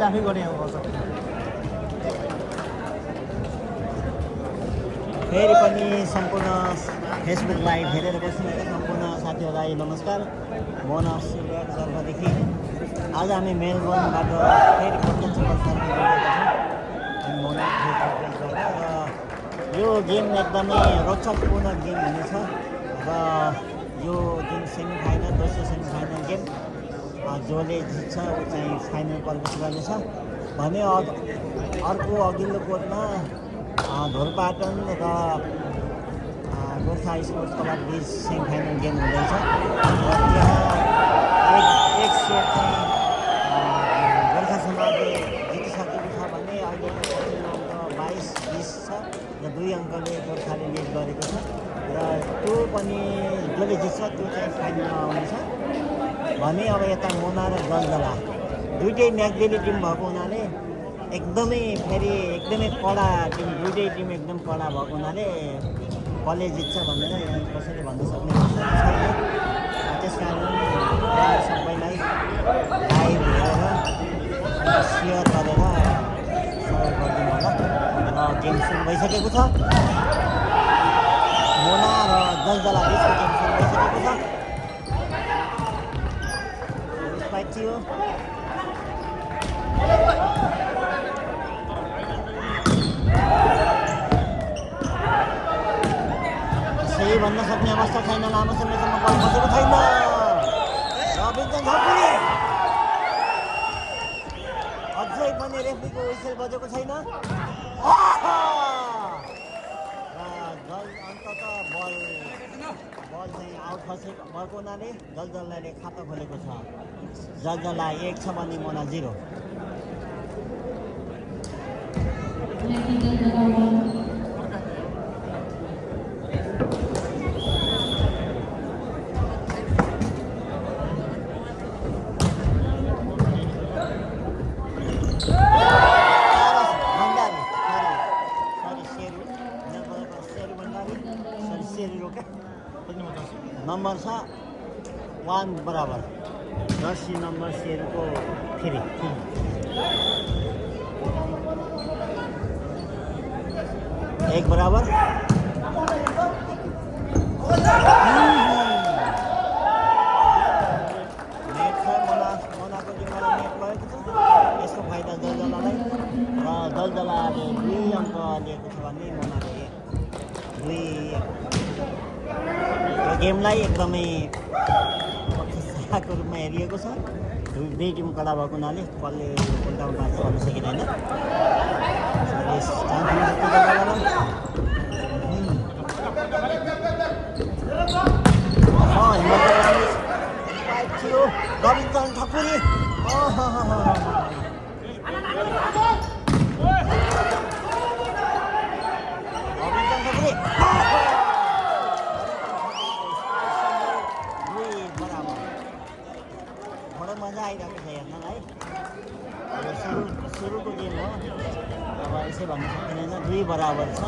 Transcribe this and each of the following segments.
मैले आफै गरेँ अब फेरि पनि सम्पूर्ण फेसबुक लाइभ हेरेर बस्नुहुन्छ सम्पूर्ण साथीहरूलाई नमस्कार। मोना अस्ट्रेलियाको तर्फदेखि आज हामी मेलबर्नबाट फेरि प्रत्यक्ष प्रसारण गरिरहेका छौँ मोना फेसबुकबाट। र यो गेम एकदमै रोचकपूर्ण गेम हुनेछ र यो जुन सेमिफाइनल दोस्रो सेमिफाइनल गेम जसले जित्छ ऊ चाहिँ फाइनल प्रवेश गर्नेछ भने अर्को अघिल्लो कोर्टमा ढोरपाटन र गोर्खा स्पोर्ट्स क्लब बिच सेमिफाइनल गेम हुँदैछ र त्यहाँ एक सेट चाहिँ गोर्खा समाजले जितिसकेको छ भने अहिले 22-20 छ र 2 अङ्कले गोर्खाले लिड गरेको छ र त्यो पनि जसले जित्छ त्यो चाहिँ फाइनलमा आउनेछ भने अब यता मोना र जलजला दुइटै म्याकडेली टिम भएको हुनाले एकदमै कडा टिम, दुइटै टिम एकदम कडा भएको हुनाले कसले जित्छ भनेर कसैले भन्न सक्ने छैन। त्यस कारण सबैलाई लाइभ हेरेर सेयर गरेर सहयोग गरिदिनु होला र गेम सुरु भइसकेको छ। मोना र जलजला बिचको गेम सुरु भइसकेको छ। फाइट थियो सही भन्न सक्ने अवस्था छैन। लामो समयसम्म बल बसेको छैन। रविन्द्र झपुरी अझै पनि रेफ्रीको विसेल बजेको छैन। अन्ततः बल चाहिँ आउट भएको हुनाले जलजलाले खाता खोलेको छ। जलजला 1 छ भने मोना 0। नम्बर छ 1 बराबर। जर्सी नम्बर सेरुको फेरि 1 बराबर। नेट छ मोनाको जिम्मेवारी नेट भएको छ। यसको फाइदा जलजलालाई र जलजलाले 2 अङ्क लिएको छ भने मोनाले 2। यो गेमलाई एकदमै पक्षको रूपमा हेरिएको छ। दुई टिम कडा भएको हुनाले कसले उल्टाउनु पार्छ भन्न सकिँदैन। थियो रविन्द्र ठकुरी मजा आइरहेको छ हेर्नलाई। सुरुको गेम हो अब यसै भन्न सकिँदैन। 2 बराबर छ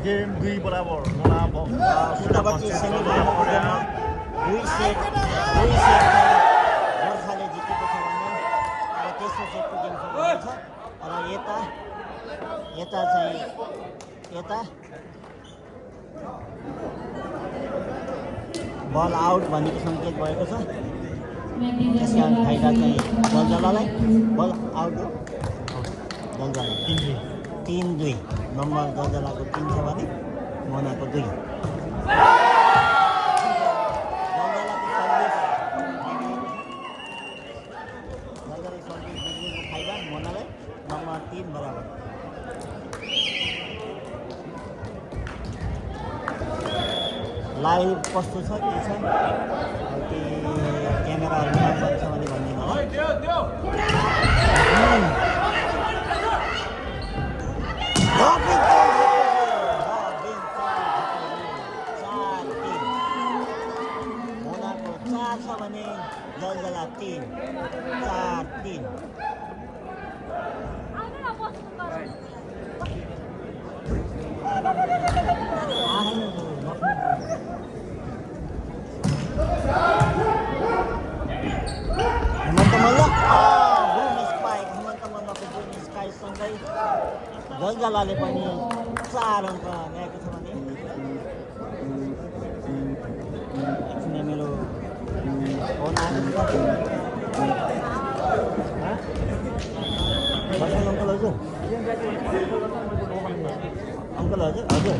गेम। 2 बराबर उतापट्टि सेमिफाइनलको गेममा 2 सेट गोर्खाले जितेको छ भने अब तेस्रो सेटको गेम सुरु हुन्छ। र यता चाहिँ बल आउट भनेको सङ्केत भएको छ। त्यस कारण फाइदा चाहिँ जलजलालाई। बल आउट हो जलजला 3-2 नम्बर जलजलाको 3 छ भने मोनाको 2। जलजलाको फाइदा मोनालाई नम्बर 3 बराबर। लाइभ कस्तो छ के छ क्यामेराहरू काम गर्छ भने भनिदिनु होला। मोनाको 4 छ भने जलजला 3 4-3। हेमन्त मल्ल जलजलाले पनि 4 अङ्क ल्याएको छ भने एकछिन मेरो फोन आएको छ। अङ्कल हजुर अङ्कल हजुर हजुर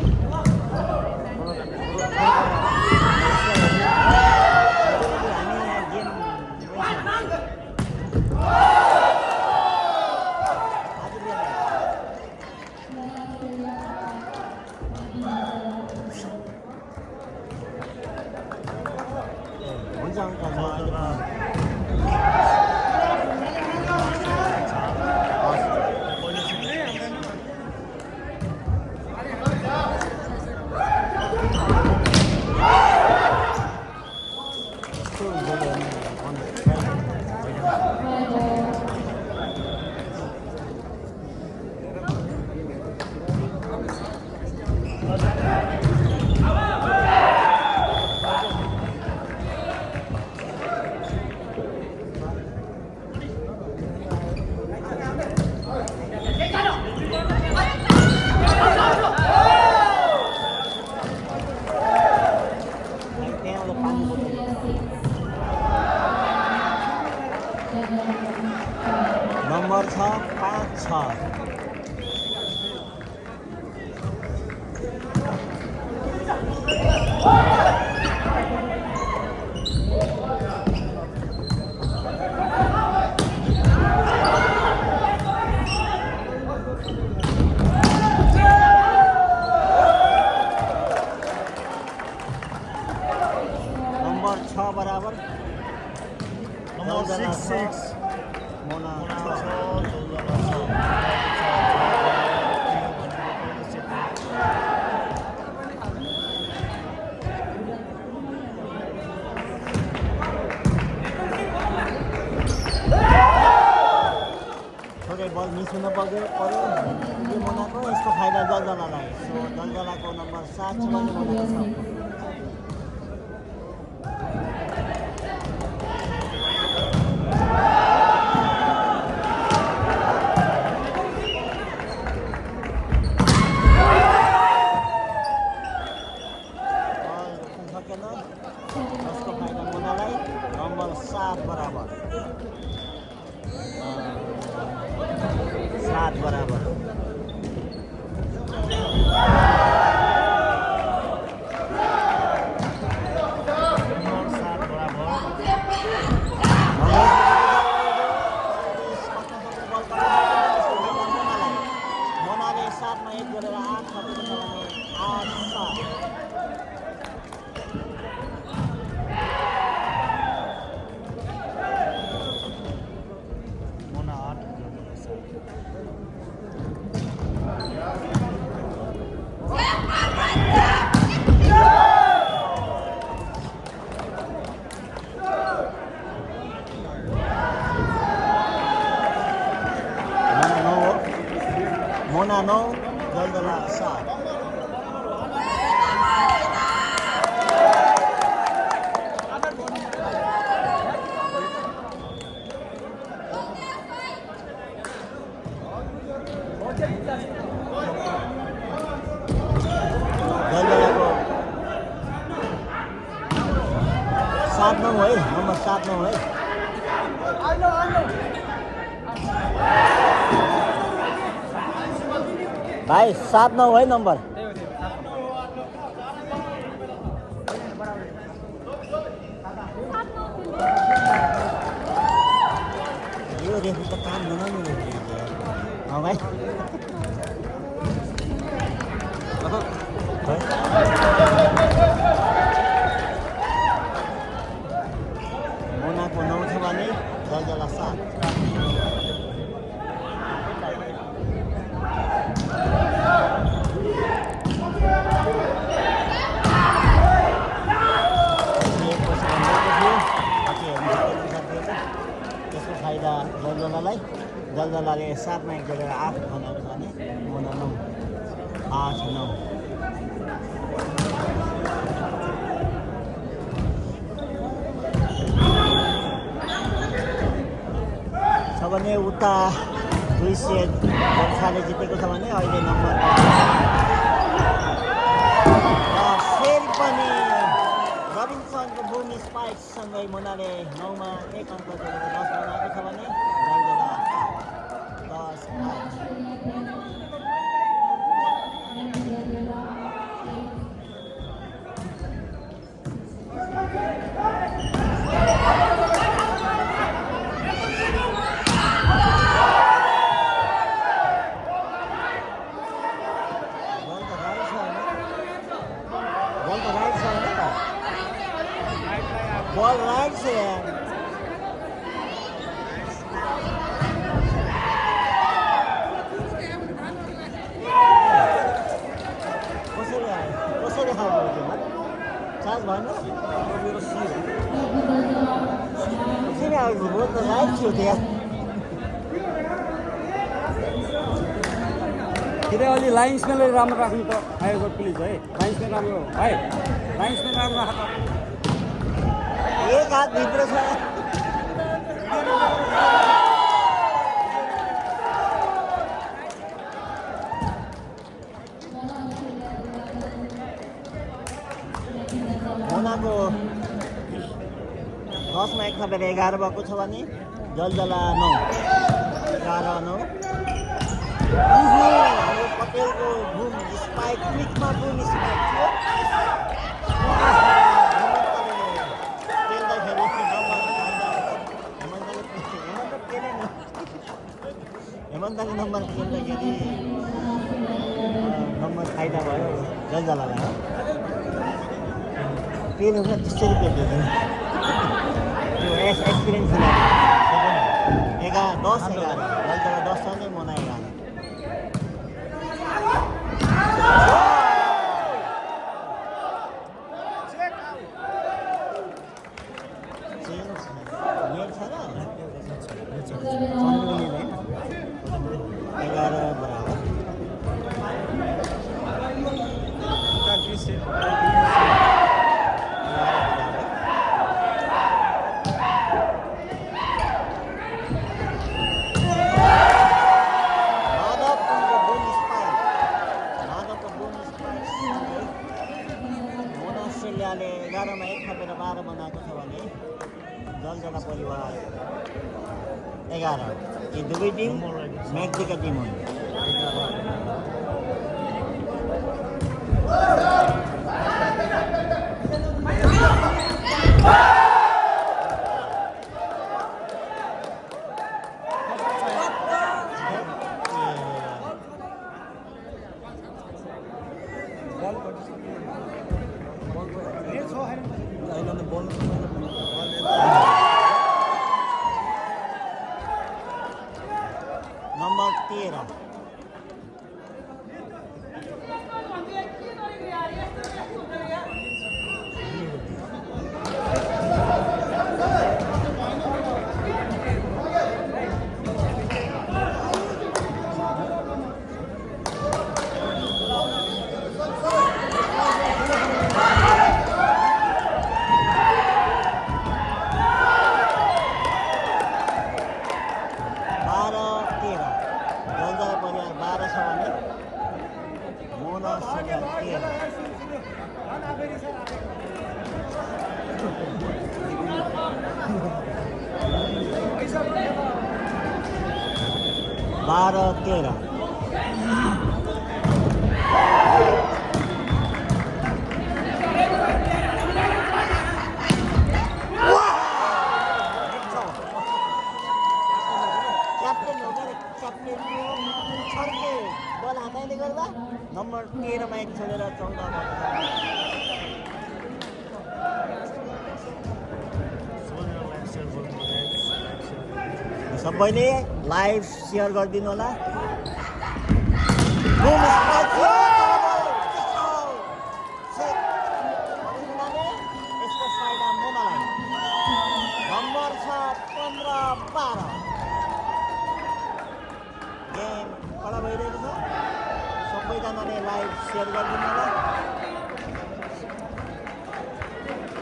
हुन्छ अङ्कल नम्बर 6-5-6 नम्बर 6 बराबर Number 6-6. मोना थोरै बल मिस हुन पर्यो यो मोनाको यसको फाइदा जलजलालाई सो जलजलाको नम्बर 7 छ भने मोनाको 6 उसको फाइदा मोनालाई नम्बर 7 बराबर 7 बराबर मोनाले 7 मा 1 गरेर 8 थपेको छ भने 8-7 मोना 9 जलजला 7 जलजलाको 7-9 है नम्बर 7-9 है भाइ 7-9 है नम्बर यो रेफ्री त काम नगर्नु रेफ्री भाइ मोनाको 9 छ भने जलजला 7 त्यसको फाइदा जलजलाले 7 मा 1 गरेर 8 बनाएको छ भने मोना 9 8-9 छ भने उता 2 सेट गोर्खाले जितेको छ भने अहिले नम्बर फेरि पनि रबिन्सनको बुम स्पाइक्ससँगै मुनाले 9मा 1 अङ्क जोडेर 10 बनाएको छ भने जलजला 10-8। बल राइट से यार कसरी खाएको चार्ज भएन फेरि आएको बल त राइट थियो त्यहाँ किन अलि लाइन्सम्यानले राम्रो राख्नु त आएको प्लिज है लाइन्सम्यान राम्रो है लाइन्सम्यान राम्रो राख एक हात भित्र छ मुनाको 10मा 1 थपेर 11 भएको छ भने जलजला 9 11-9 हाम्रो पटेलको बुम स्पाइक क्लिकमा बुम स्पाइक थियो हेमन्तले नम्बर खेल्दाखेरि नम्बर फाइदा भयो जलजलालाई पेन हुन्छ त्यसरी पेन्दैन त्यो एक्सपिरियन्स 10-11 जलजला 10 छ भने मुना 11 अस्ट्रेलियाले 11मा 1 थपेर 12 बनाएको छ भने जलजला परिवार 11 यी दुवै टिम म्याग्दीका टिम हुन् नम्बर 13 12-13 नम्बर 13मा 1 छोडेर 14 सबैले लाइभ सेयर गरिदिनु होला यसको फाइदा मुनालाई नम्बर छ 15-12 गेम कडा भइरहेको छ सबैजनाले लाइभ सेयर गरिदिनु होला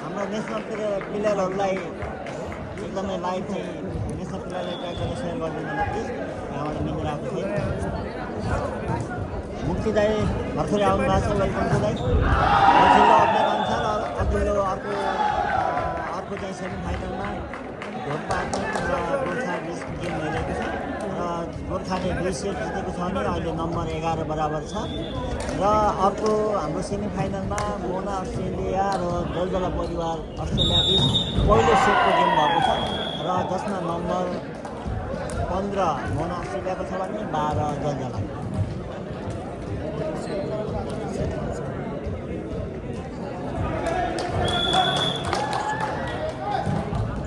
हाम्रो नेसनल प्लेयरहरूलाई एकदमै लाइभ चाहिँ नेसनल प्लेयरले ट्र्याक गरेर सेयर गरिदिनु होला प्लिज। यहाँबाट मिलेर आएको थिएँ। मुक्ति दाई भर्खरै आउनु भएको छ, वेलकम टु दाई। पछिल्लो अपडेट अनुसार अघिल्लो अर्को चाहिँ सेमी फाइनलमा ढोरपाटन र गोर्खा बिच गेम भइरहेको छ र गोर्खाले 2 सेट जितेको छ भने अहिले नम्बर 11 बराबर छ। र अर्को हाम्रो सेमी फाइनलमा मोना अस्ट्रेलिया र दलदला परिवार अस्ट्रेलिया बिच पहिलो सेटको गेम भएको छ र जसमा नम्बर 15 मोना अस्ट्रेलियाको छ भने 12 दलदला।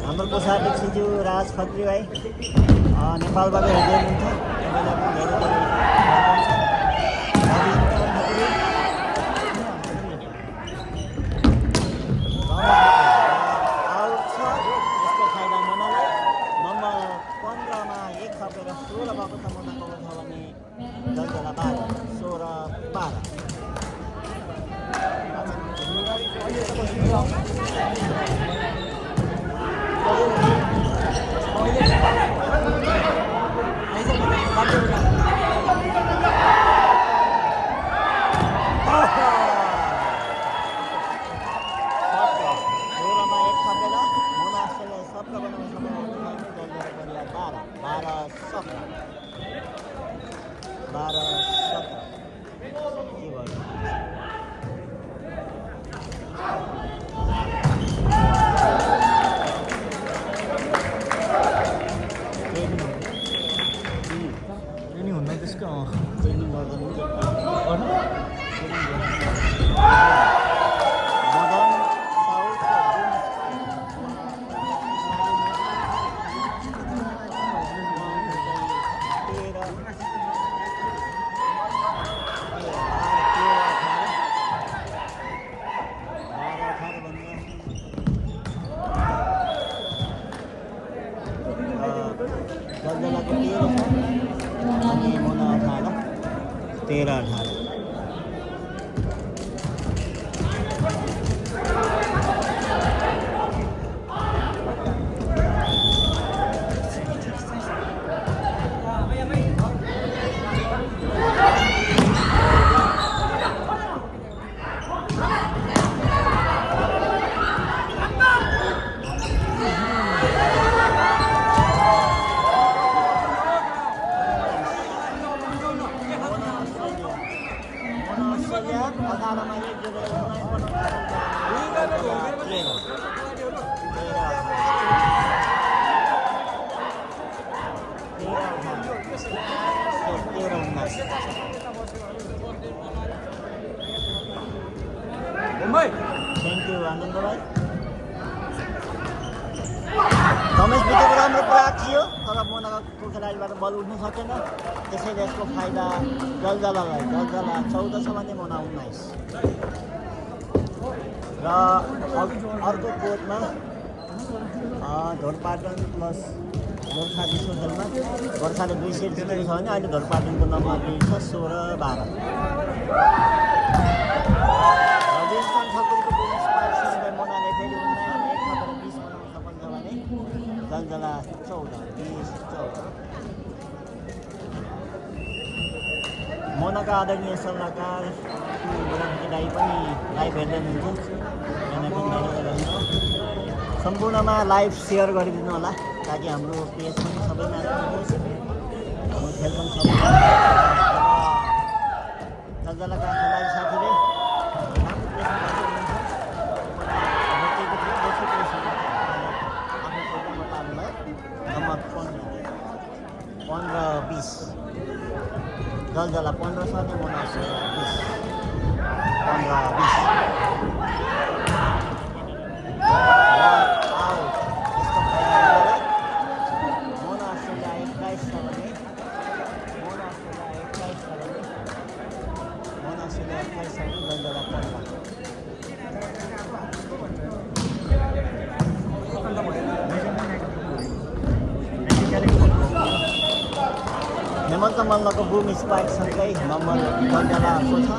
हाम्रो कोषाध्यक्षज्यू राज खत्री भाइ नेपालबाट हेर्दै हुनुहुन्छ, तपाईँलाई पनि धेरै धेरै आउट छ। यसको फाइदा मोनालाई नम्बर 15 मा 1 थपेर 16 भएको छ मोनाको छ भने दलदला 12 16 12। दलदलाको 13 छ अनि मोना 18 13 18। थ्याङ्क यू आनन्द भाइ। रमेश बितेको राम्रो प्रयास थियो तर मोनाको खेलाडीबाट बल उठ्नु सकेन, त्यसैले यसको फाइदा दलदलालाई। दलदला 14 छ भने मोना 19। र अर्को कोर्टमा ढोरपाटन प्लस गोर्खा बिचको खेलमा गोर्खाले 2 सेट जितेको छ भने अहिले ढोरपाटनको नम्बर 2 छ 16 12। राजेशखान ठकुरीको बोनस पार्टिसिपेन्ट मोनाले फेरि 1 थपेर 20 बनाउन सक्छ भने दलदला 14 20 14। मोनाका आदरणीय सल्लाहकार दाई पनि लाइभ हेर्दै हुनुहुन्छ, सम्पूर्णमा लाइभ सेयर गरिदिनु होला ताकि हाम्रो पेज पनि सबैमा पुगोस्, हाम्रो खेल पनि सबै। दलदलाका खेलाडी साथीले नम्बर 15-20 दलदला 15 छ भने मोना 20 15-20। मोना अस्ट्रेलिया 21 छ भने दलदला 15। हेमन्त मल्लको बुम स्पाइकसँगै नम्बर दलदलाको छ,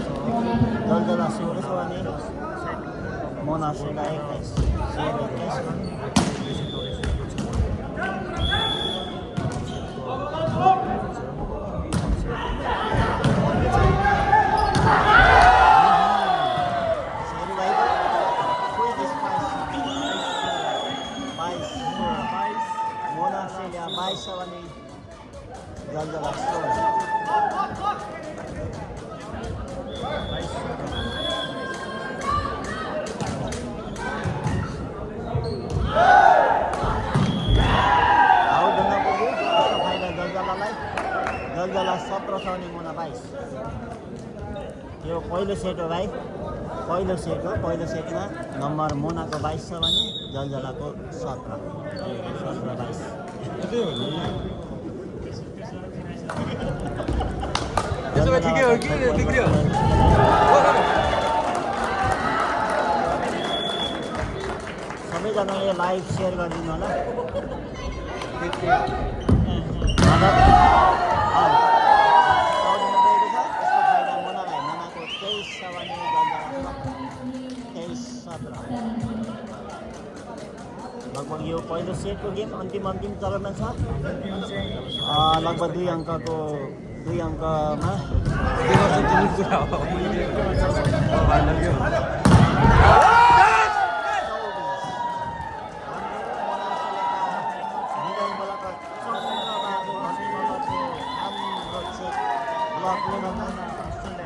दलदला 16 छ भने मोना अस्ट्रेलिया 21 16 21। मोना अस्ट्रेलिया 22 छ भने जलजला 16। जलजला 17 छ भने मोना 22। यो पहिलो सेट हो भाइ, पहिलो सेट हो। पहिलो सेटमा नम्बर मोनाको 22 छ भने जलजलाको 17 22। ठिकै हो कि बिग्रियो? सबैजनाले लाइभ सेयर गरिदिनु होला। लगभग यो पहिलो सेटको गेम अन्तिम चरणमा छ। लगभग 2 अङ्कमा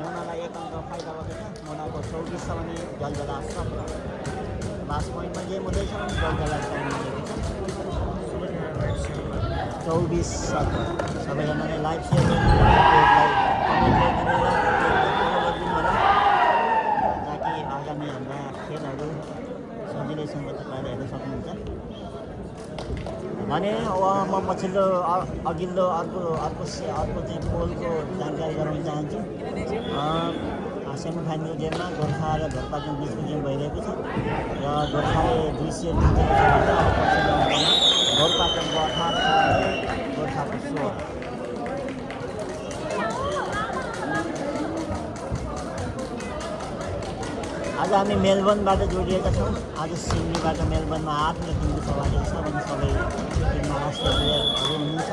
मोनालाई 1 अङ्क फाइदा भएको छ। मोनाको 24 छ भने जलजला 17। लास्ट पोइन्टमा गेम हुँदैछ भने जलजला 24-17। सबैजनाले लाइभ सेयर गरिदिनु होला, ताकि आगामी हाम्रा खेलहरू सजिलैसँग तपाईँले हेर्न सक्नुहुन्छ। भने म पछिल्लो अघिल्लो अर्को चाहिँ पोलको जानकारी गराउन चाहन्छु। सेमिफाइनल गेममा गोर्खा र धर्पाजुङ बिचको गेम भइरहेको छ र गोर्खाले 2 सेट जितेको छ भने अब पछिल्लो अङ्कमा धर्पाजुङको 18 छ भने गोर्खाको 16। आज हामी मेलबर्नबाट जोडिएका छौँ। आज सिडनीबाट मेलबर्नमा 8 र 3 सवारी छ भने सबै टिममा अस्ट्रेलियाहरू हुनुहुन्छ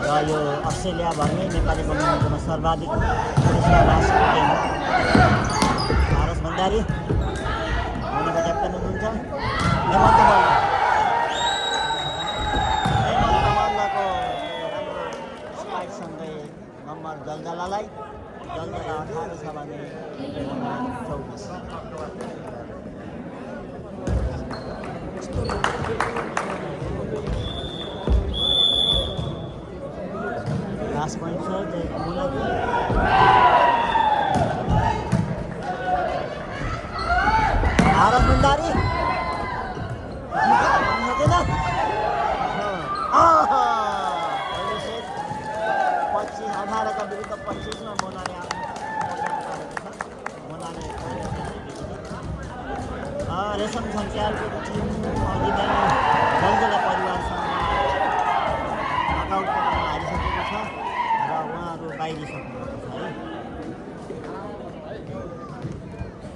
र यो अस्ट्रेलिया भन्ने नेपाली कम्युनिटीमा सर्वाधिक पुरस्कार राशिको गेम हो। पारस भण्डारी मोनाको क्याप्टन हुनुहुन्छ। हेमन्त मल्लको राम्रो स्पाइकसँगै नम्बर जलजलालाई। जलजला 18 छ भने मोना 24। लास्ट पोइन्ट छ मोनाको। पारस भण्डारी पहिलो सेट 18 का विरुद्ध 25 में मोनाले रेशम छन्क्यालको टिम अघि नै